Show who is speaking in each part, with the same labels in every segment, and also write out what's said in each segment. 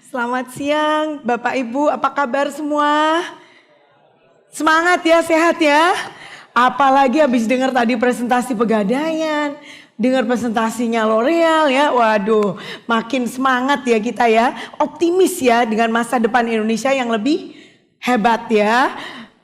Speaker 1: Selamat siang Bapak Ibu, apa kabar semua? Semangat ya, sehat ya. Apalagi habis dengar tadi presentasi Pegadaian, dengar presentasinya L'Oreal ya. Waduh, makin semangat ya kita ya. Optimis ya dengan masa depan Indonesia yang lebih hebat ya.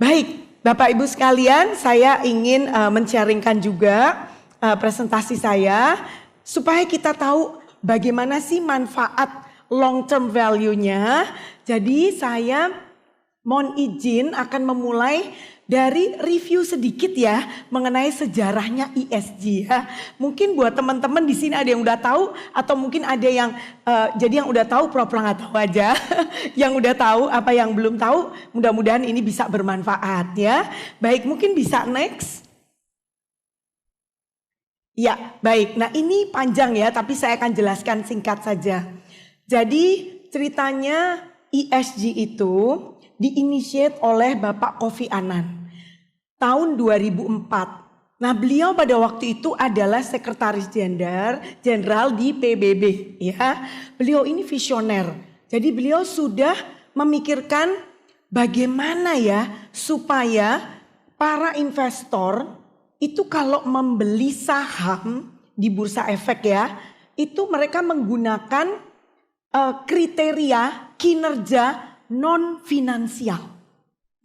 Speaker 1: Baik, Bapak Ibu sekalian, saya ingin men-sharingkan juga presentasi saya supaya kita tahu bagaimana sih manfaat long term value-nya. Jadi saya mohon izin akan memulai dari review sedikit ya mengenai sejarahnya ESG ya. Mungkin buat teman-teman di sini ada yang udah tahu atau mungkin ada yang jadi yang udah tahu pura-pura nggak tahu aja. Yang udah tahu apa yang belum tahu, mudah-mudahan ini bisa bermanfaat ya. Baik, mungkin bisa next. Ya, baik. Nah, ini panjang ya, tapi saya akan jelaskan singkat saja. Jadi ceritanya ESG itu diinisiate oleh Bapak Kofi Annan tahun 2004. Nah, beliau pada waktu itu adalah sekretaris jenderal di PBB ya. Beliau ini visioner. Jadi beliau sudah memikirkan bagaimana ya supaya para investor itu kalau membeli saham di bursa efek ya, itu mereka menggunakan kriteria kinerja non finansial.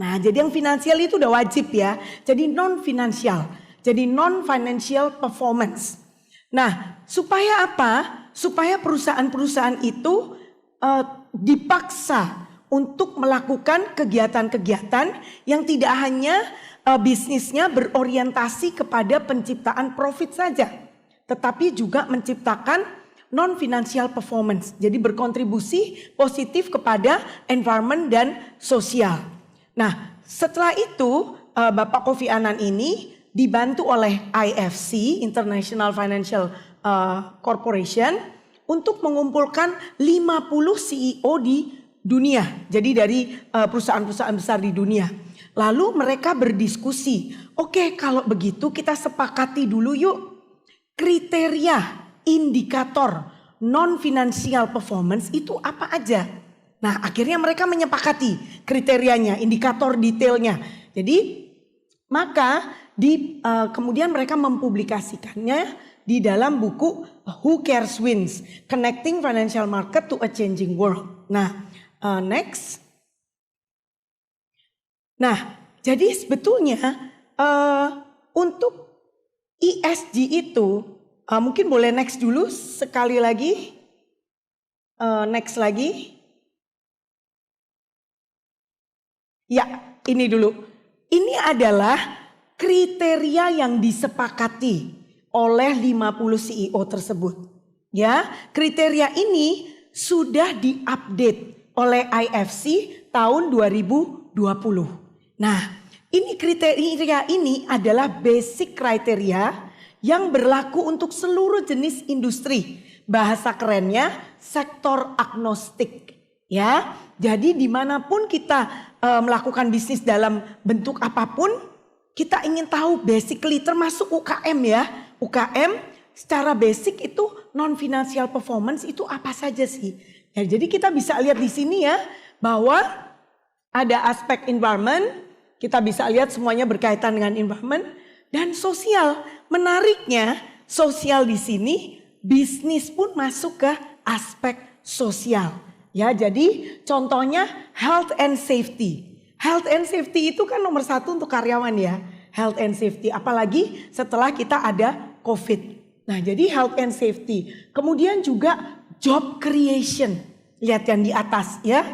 Speaker 1: Nah, jadi yang finansial itu udah wajib ya. Jadi non finansial. Jadi non financial performance. Nah, supaya apa? Supaya perusahaan-perusahaan itu dipaksa untuk melakukan kegiatan-kegiatan yang tidak hanya bisnisnya berorientasi kepada penciptaan profit saja, tetapi juga menciptakan non-financial performance. Jadi berkontribusi positif kepada environment dan sosial. Nah, setelah itu Bapak Kofi Annan ini dibantu oleh IFC, International Financial Corporation, untuk mengumpulkan 50 CEO di dunia. Jadi dari perusahaan-perusahaan besar di dunia. Lalu mereka berdiskusi, oke, kalau begitu kita sepakati dulu yuk kriteria indikator non-financial performance itu apa aja. Nah, akhirnya mereka menyepakati kriterianya, indikator detailnya. Jadi maka kemudian mereka mempublikasikannya di dalam buku Who Cares Wins, Connecting Financial Market to a Changing World. Nah, next. Nah, jadi sebetulnya untuk ESG itu mungkin boleh next dulu sekali lagi. Next lagi. Ya, ini dulu. Ini adalah kriteria yang disepakati oleh 50 CEO tersebut. Ya, kriteria ini sudah diupdate oleh IFC tahun 2020. Nah, ini kriteria ini adalah basic kriteria yang berlaku untuk seluruh jenis industri. Bahasa kerennya sektor agnostik. Ya, jadi dimanapun kita melakukan bisnis dalam bentuk apapun, kita ingin tahu basically termasuk UKM ya. UKM secara basic itu non-financial performance itu apa saja sih? Ya, jadi kita bisa lihat di sini ya bahwa ada aspek environment, kita bisa lihat semuanya berkaitan dengan environment dan sosial. Menariknya, sosial di sini bisnis pun masuk ke aspek sosial. Ya, jadi contohnya health and safety. Health and safety itu kan nomor satu untuk karyawan ya. Health and safety, apalagi setelah kita ada COVID. Nah, jadi health and safety. Kemudian juga job creation. Lihat yang di atas ya.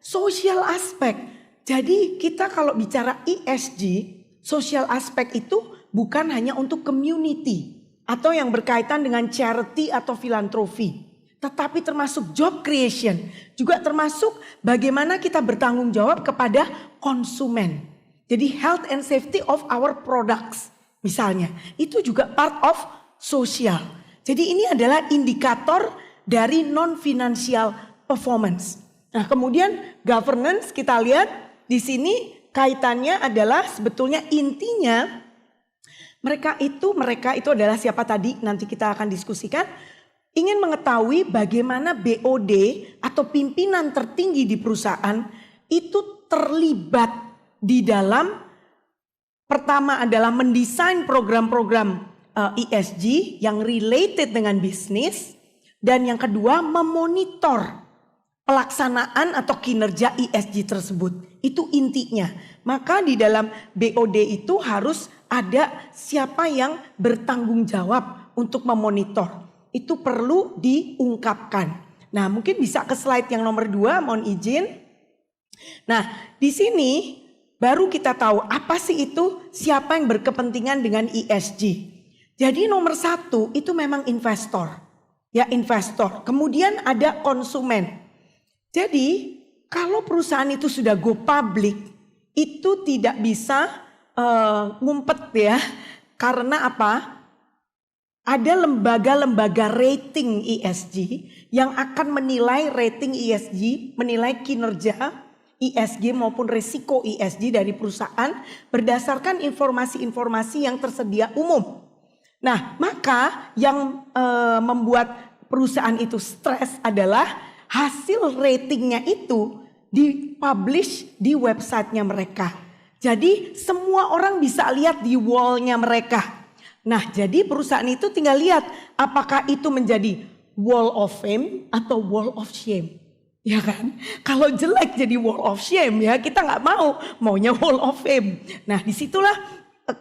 Speaker 1: Social aspect. Jadi kita kalau bicara ESG, social aspect itu bukan hanya untuk community atau yang berkaitan dengan charity atau filantropi, tetapi termasuk job creation, juga termasuk bagaimana kita bertanggung jawab kepada konsumen. Jadi health and safety of our products misalnya, itu juga part of social. Jadi ini adalah indikator dari non-financial performance. Nah, kemudian governance kita lihat di sini kaitannya adalah sebetulnya intinya mereka itu adalah siapa tadi nanti kita akan diskusikan. ingin mengetahui bagaimana BOD atau pimpinan tertinggi di perusahaan itu terlibat di dalam, pertama adalah mendesain program-program ESG yang related dengan bisnis, dan yang kedua memonitor pelaksanaan atau kinerja ESG tersebut. Itu intinya. Maka di dalam BOD itu harus ada siapa yang bertanggung jawab untuk memonitor. Itu perlu diungkapkan. Nah, mungkin bisa ke slide yang nomor 2, mohon izin. Nah, di sini baru kita tahu apa sih itu, siapa yang berkepentingan dengan ESG. Jadi nomor 1 itu memang investor. Ya, investor. Kemudian ada konsumen. Jadi kalau perusahaan itu sudah go public, itu tidak bisa ngumpet ya. Karena apa? Ada lembaga-lembaga rating ESG yang akan menilai rating ESG, menilai kinerja ESG maupun risiko ESG dari perusahaan berdasarkan informasi-informasi yang tersedia umum. Nah, maka yang membuat perusahaan itu stres adalah hasil ratingnya itu dipublish di websitenya mereka. Jadi semua orang bisa lihat di wallnya mereka. Nah, jadi perusahaan itu tinggal lihat apakah itu menjadi wall of fame atau wall of shame. Ya kan? Kalau jelek jadi wall of shame ya, kita nggak mau, maunya wall of fame. Nah, disitulah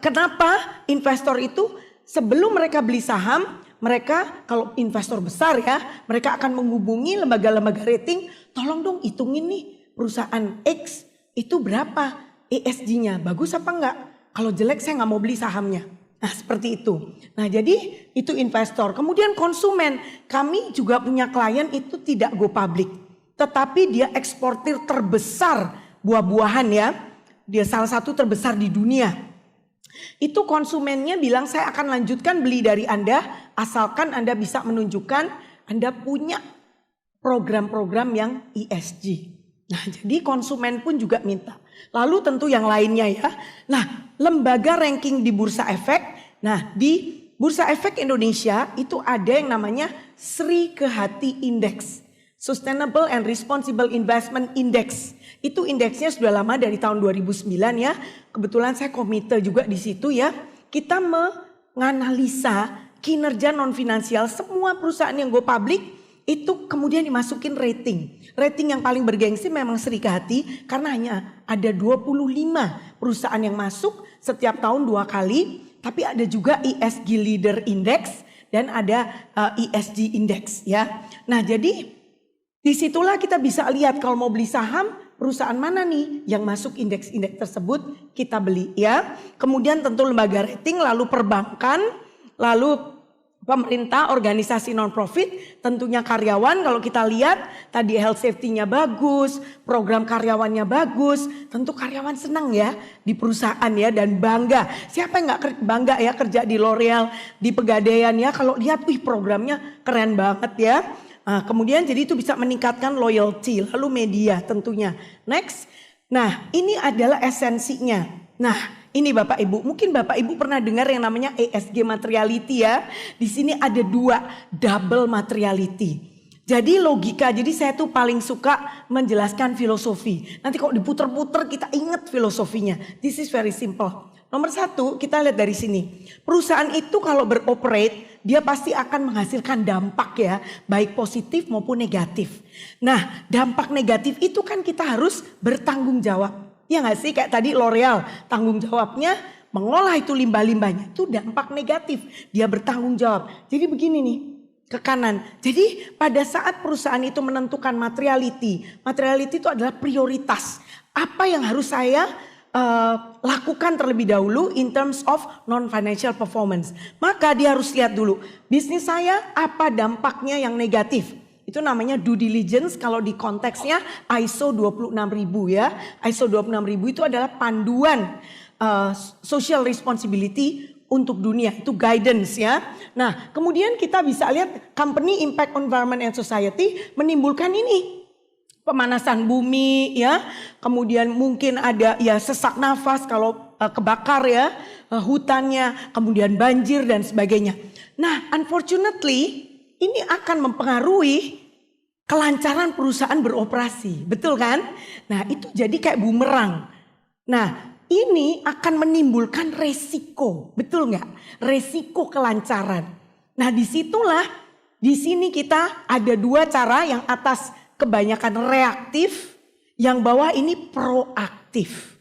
Speaker 1: kenapa investor itu sebelum mereka beli saham, mereka kalau investor besar ya, mereka akan menghubungi lembaga-lembaga rating, tolong dong hitungin nih perusahaan X itu berapa ESG-nya, bagus apa enggak? Kalau jelek saya nggak mau beli sahamnya. Nah, seperti itu. Nah, jadi itu investor. Kemudian konsumen, kami juga punya klien itu tidak go public, tetapi dia eksportir terbesar buah-buahan ya, dia salah satu terbesar di dunia. Itu konsumennya bilang saya akan lanjutkan beli dari Anda asalkan Anda bisa menunjukkan Anda punya program-program yang ESG. Nah, jadi konsumen pun juga minta. Lalu tentu yang lainnya ya. Nah, lembaga ranking di Bursa Efek. Nah, di Bursa Efek Indonesia itu ada yang namanya Sri Kehati Index. Sustainable and Responsible Investment Index. Itu indeksnya sudah lama dari tahun 2009 ya. Kebetulan saya komite juga di situ ya. Kita menganalisa kinerja non finansial semua perusahaan yang go public itu kemudian dimasukin rating. Rating yang paling bergengsi memang Sri Kehati karena hanya ada 25 perusahaan yang masuk setiap tahun 2 kali. Tapi ada juga ESG Leader Index dan ada ESG Index ya. Nah, jadi disitulah kita bisa lihat kalau mau beli saham perusahaan mana nih yang masuk indeks-indeks tersebut kita beli ya. Kemudian tentu lembaga rating, lalu perbankan, lalu pemerintah, organisasi non-profit, tentunya karyawan. Kalau kita lihat tadi health safety-nya bagus, program karyawannya bagus, tentu karyawan senang ya di perusahaan ya dan bangga. Siapa yang gak bangga ya kerja di L'Oreal, di Pegadaian ya kalau lihat wih programnya keren banget ya. Nah, kemudian jadi itu bisa meningkatkan loyalty, lalu media tentunya. Next, nah ini adalah esensinya. Nah ini Bapak Ibu, mungkin Bapak Ibu pernah dengar yang namanya ESG materiality ya. Di sini ada 2, double materiality. Jadi logika, jadi saya tuh paling suka menjelaskan filosofi. Nanti kalau diputer-puter kita ingat filosofinya. This is very simple. Nomor 1 kita lihat dari sini. Perusahaan itu kalau beroperate dia pasti akan menghasilkan dampak ya. Baik positif maupun negatif. Nah dampak negatif itu kan kita harus bertanggung jawab. Ya gak sih kayak tadi L'Oreal tanggung jawabnya mengolah itu limbah-limbahnya. Itu dampak negatif. Dia bertanggung jawab. Jadi begini nih ke kanan. Jadi pada saat perusahaan itu menentukan materiality. Materiality itu adalah prioritas. Apa yang harus saya lakukan terlebih dahulu in terms of non-financial performance. Maka dia harus lihat dulu bisnis saya apa dampaknya yang negatif. Itu namanya due diligence kalau di konteksnya ISO 26000 ya. ISO 26000 itu adalah panduan social responsibility untuk dunia, itu guidance ya. Nah kemudian kita bisa lihat company impact on environment and society menimbulkan ini. Pemanasan bumi ya, kemudian mungkin ada ya sesak nafas kalau kebakar ya, hutannya, kemudian banjir dan sebagainya. Nah unfortunately ini akan mempengaruhi kelancaran perusahaan beroperasi. Betul kan? Nah itu jadi kayak bumerang. Nah ini akan menimbulkan resiko. Betul nggak? Resiko kelancaran. Nah disitulah di sini kita ada dua cara, yang atas kebanyakan reaktif, yang bawah ini proaktif.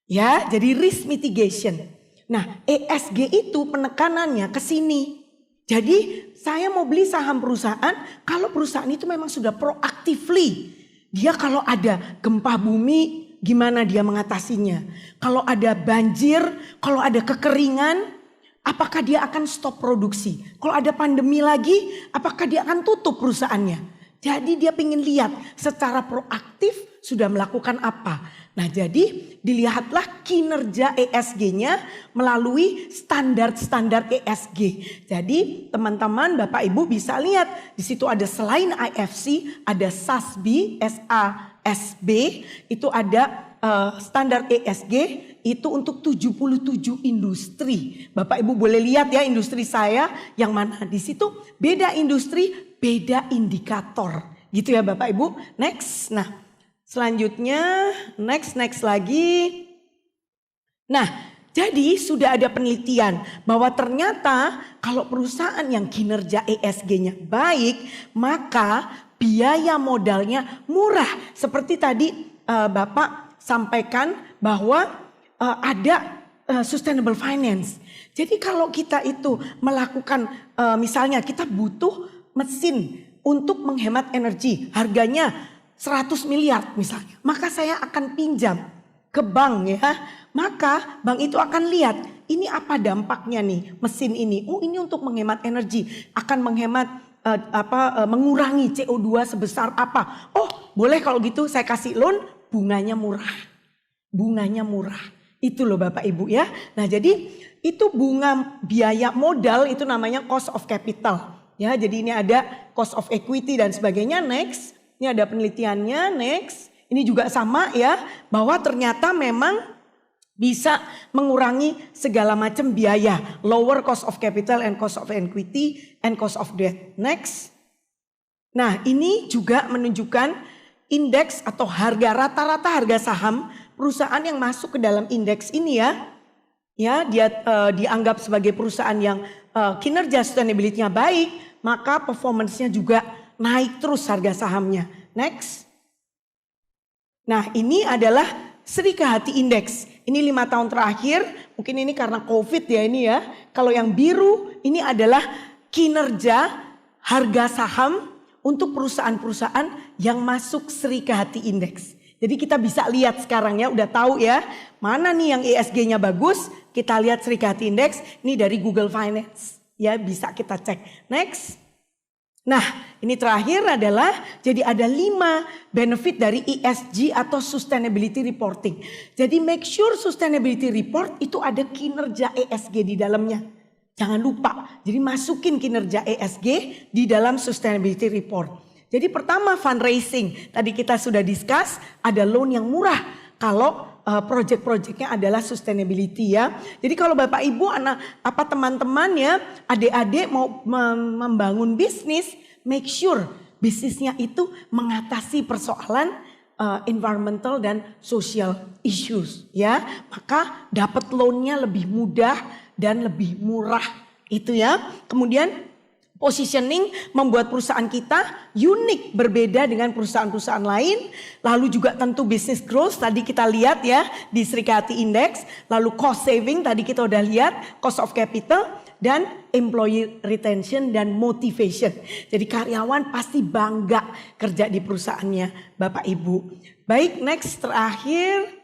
Speaker 1: Ya, jadi risk mitigation. Nah ESG itu penekanannya ke sini. Jadi saya mau beli saham perusahaan kalau perusahaan itu memang sudah proactively. Dia kalau ada gempa bumi gimana dia mengatasinya. Kalau ada banjir, kalau ada kekeringan, apakah dia akan stop produksi. Kalau ada pandemi lagi, apakah dia akan tutup perusahaannya. Jadi dia ingin lihat secara proaktif sudah melakukan apa. Nah jadi dilihatlah kinerja ESG-nya melalui standar-standar ESG. Jadi teman-teman Bapak Ibu bisa lihat di situ ada selain IFC ada SASB, SASB itu ada standar ESG itu untuk 77 industri. Bapak Ibu boleh lihat ya industri saya yang mana di situ beda industri, beda indikator. Gitu ya Bapak Ibu. Next. Nah, selanjutnya next lagi. Nah, jadi sudah ada penelitian bahwa ternyata kalau perusahaan yang kinerja ESG-nya baik, maka biaya modalnya murah. Seperti tadi Bapak sampaikan bahwa ada sustainable finance. Jadi kalau kita itu melakukan misalnya kita butuh mesin untuk menghemat energi, harganya 100 miliar misalnya, maka saya akan pinjam ke bank ya. Maka bank itu akan lihat ini apa dampaknya nih mesin ini. Oh ini untuk menghemat energi, akan menghemat mengurangi CO2 sebesar apa. Oh boleh kalau gitu saya kasih loan, bunganya murah. Bunganya murah. Itu loh Bapak Ibu ya. Nah jadi itu bunga biaya modal itu namanya cost of capital. Ya jadi ini ada cost of equity dan sebagainya. Next. Ini ada penelitiannya. Next. Ini juga sama ya. Bahwa ternyata memang bisa mengurangi segala macam biaya. Lower cost of capital and cost of equity and cost of debt. Next. Nah ini juga menunjukkan indeks atau harga rata-rata harga saham perusahaan yang masuk ke dalam indeks ini ya. Ya dia dianggap sebagai perusahaan yang kinerja sustainability-nya baik. Maka performance-nya juga naik terus harga sahamnya. Next. Nah ini adalah Sri Kehati Index. Ini 5 tahun terakhir, mungkin ini karena COVID ya ini ya. Kalau yang biru ini adalah kinerja harga saham untuk perusahaan-perusahaan yang masuk Sri Kehati Index. Jadi kita bisa lihat sekarang ya, udah tahu ya. Mana nih yang ESG-nya bagus, kita lihat Sri Kehati Index. Ini dari Google Finance. Ya bisa kita cek. Next. Nah ini terakhir adalah jadi ada 5 benefit dari ESG atau sustainability reporting. Jadi make sure sustainability report itu ada kinerja ESG di dalamnya. Jangan lupa. Jadi masukin kinerja ESG di dalam sustainability report. Jadi pertama fundraising. Tadi kita sudah discuss ada loan yang murah kalau project-projectnya adalah sustainability ya. Jadi kalau Bapak Ibu teman-teman ya, adik-adik mau membangun bisnis, make sure bisnisnya itu mengatasi persoalan environmental dan social issues ya. Maka dapat loannya lebih mudah dan lebih murah itu ya. Kemudian positioning membuat perusahaan kita unik, berbeda dengan perusahaan-perusahaan lain. Lalu juga tentu business growth tadi kita lihat ya di Sri Kehati Index. Lalu cost saving tadi kita udah lihat, cost of capital dan employee retention dan motivation. Jadi karyawan pasti bangga kerja di perusahaannya Bapak Ibu. Baik, next terakhir.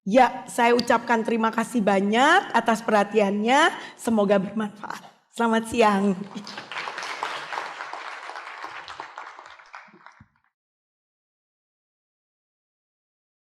Speaker 1: Ya, saya ucapkan terima kasih banyak atas perhatiannya. Semoga bermanfaat. Selamat siang.